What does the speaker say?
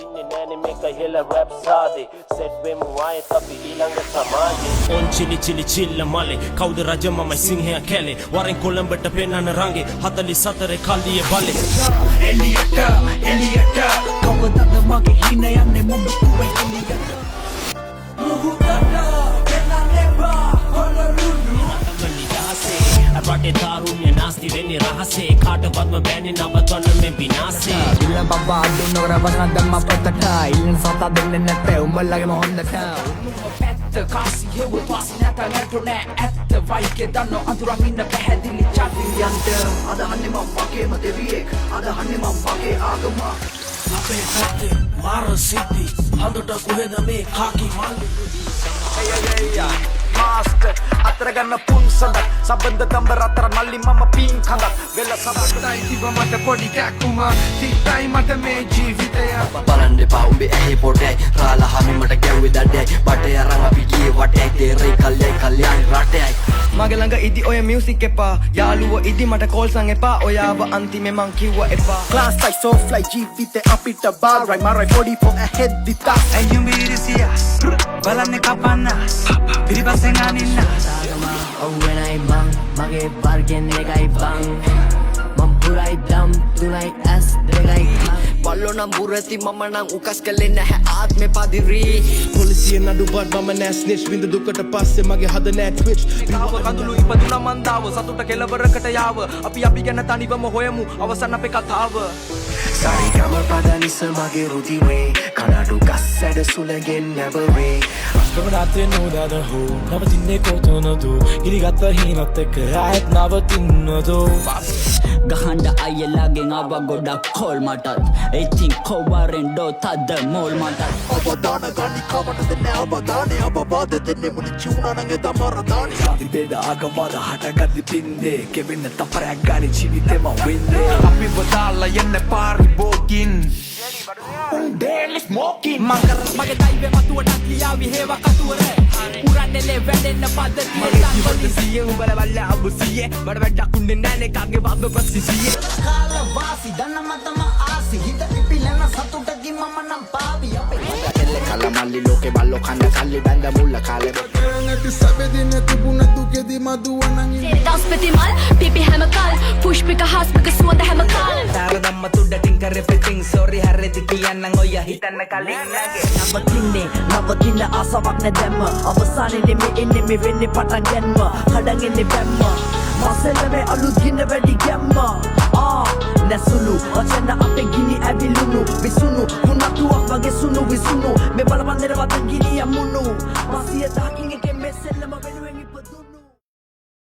වදින්නේ නෑනේ මේක හෙල රැප් සාදේ සෙට් වෙමු ආයෙත් අපි ඊළඟ සමාජේ on chili chili chill male කවුද රජ මමයි සිංහයා කැලේ වරෙන් කොළඹට පෙන්නන රංගේ 44 කල්ලියේ බලේ එලියට කවදද මගේ හින යන්නේ මොඹ කුවේ එලියට රටේ තාරුණ්‍ය නාස්ති වෙන්නේ රහසේ කාටවත්ම බෑනේ නවත්වන්න මේ විනාසේ ඉල්ලන් බබා අඩු නොකර වසන් දැම්ම පොතට ඉල්ලන් සතා දෙන්නේ නැත්තේ උඹලගේ මොහොන්දට පැත්ත කාසි හෙව පාසි නැත නැටුනේ ඇත්ත වයිකේ දන්නෝ අඳුරන් ඉන්න පැහැදිලි චාටියන්ට අදහන්නේ මම වගේම දෙවියෙක් අදහන්නේ මම වගේ ආගම අපේ පැත්තේ මාර සිද්ධි හඳට කොහෙද මේ කාකි මල්ලි Master, අතර ගන්න පුන් සඳක් සම්බන්ධ දම්බර අතර මල්ලි මම පින් කඳක් වෙල සබටයි තිබ මට පොඩි කැක්කුම තිත්තයි මට මේ ජීවිතය බලන්න එපා උඹේ ඇහි පොඩයි කාලා හැමි මට ගැව්වේ දඩයි බටේ අරන් අපි ගියේ වටේ තේරෙයි කල්යයි කල්යයි රටයි මගේ ළඟ ඉදි ඔය මියුසික් එපා යාළුවෝ ඉදි මට කෝල් සං එපා ඔයාව අන්තිමේ මං කිව්වා එපා ක්ලාස් like so fly ජීවිතේ අපිට බාරයි මරයි පොඩි for a head දිතා and you mean this yes බලන්නේ කපන්නස් පිරිපස්සෙන් අනින්න ඔව්වෙනයි බං මගේ බර්ගෙන් එකයි බං මම පුරයි දම් තුනයි ඇස් දෙකයි බල්ලෝ නම් බුරති මම නම් උකස් කළේ නැහැ ආත්මේ පදිරි පොලිසිය නඩුපත් මම නෑ ස්නිච් බින්ද දුකට පස්සේ මගේ හද නෑ ට්විච් විව කඳුළු ඉපදුනා මන්දාව සතුට කෙලවරකට යාව අපි ගැන තනිවම හොයමු අවසන් අපේ කතාව Sorry, I'm a padanis mage rudiwe Kanadu gassad sulagen never way Astronauten nodada ho Navatinne kotonadu Irigatta hinat ekka ayat navatinadu Gahanda ayelagen ava godak kol matat Eitin kowaren do tadda mol matat Abadana gani kamatade ne abadane ababade denne muni chuna nange damaradane Sadi beda agamada hata gadi pinde Kevin taparak gani chivitema winde Api badala yenne pari bokin daily smoking Mangaras mage daive matuwadak liyawi hewa katuwara uranele වැඩෙන්න පද්ධතිය සම්පතිසිය උඹල වල්ල අබුසිය මඩ වැඩක් උන්නේ නැනේ කාගේ වබ්බ ප්‍රසිසිය කාල වාසි දන්න මතම ආසි හිත පිපිලන සතුටකින් මම නම් පාවි අපේ එල්ල කලමල්ලි ලෝකේ බල්ලෝ කන්න කල්ලි බැඳ මුල්ල කාලේ නැති සැබෙදින තිබුණ දුකෙදි මදුවනන් දස්පති මල් පිපි හැම කල් පුෂ්පික හස්පික සුවඳ හැම කල් තාර දම්ම තුඩටින් කරේ පිටින් සෝරි හැරෙදි කියන්නම් ඔය හිතන්න කලින් නැගේ නවතින්න ආසාවක් නැදැම්ම අවසානයේ මේ ඉන්නේ මේ වෙන්නේ පටන් ගැන්ම හඩගන්නේ බැම්ම මාසෙලේ අලුත් ගින්න වැඩි ගැම්ම නැසුණු වචන අපේ ගිනි ඇවිලුණු විසුණු මුණතුවක් වගේ සුණු විසුණු මේ බලවන්දේ වතන් ගිනි යමුණු මාසිය දාකින් එකේ මෙසෙල්ලම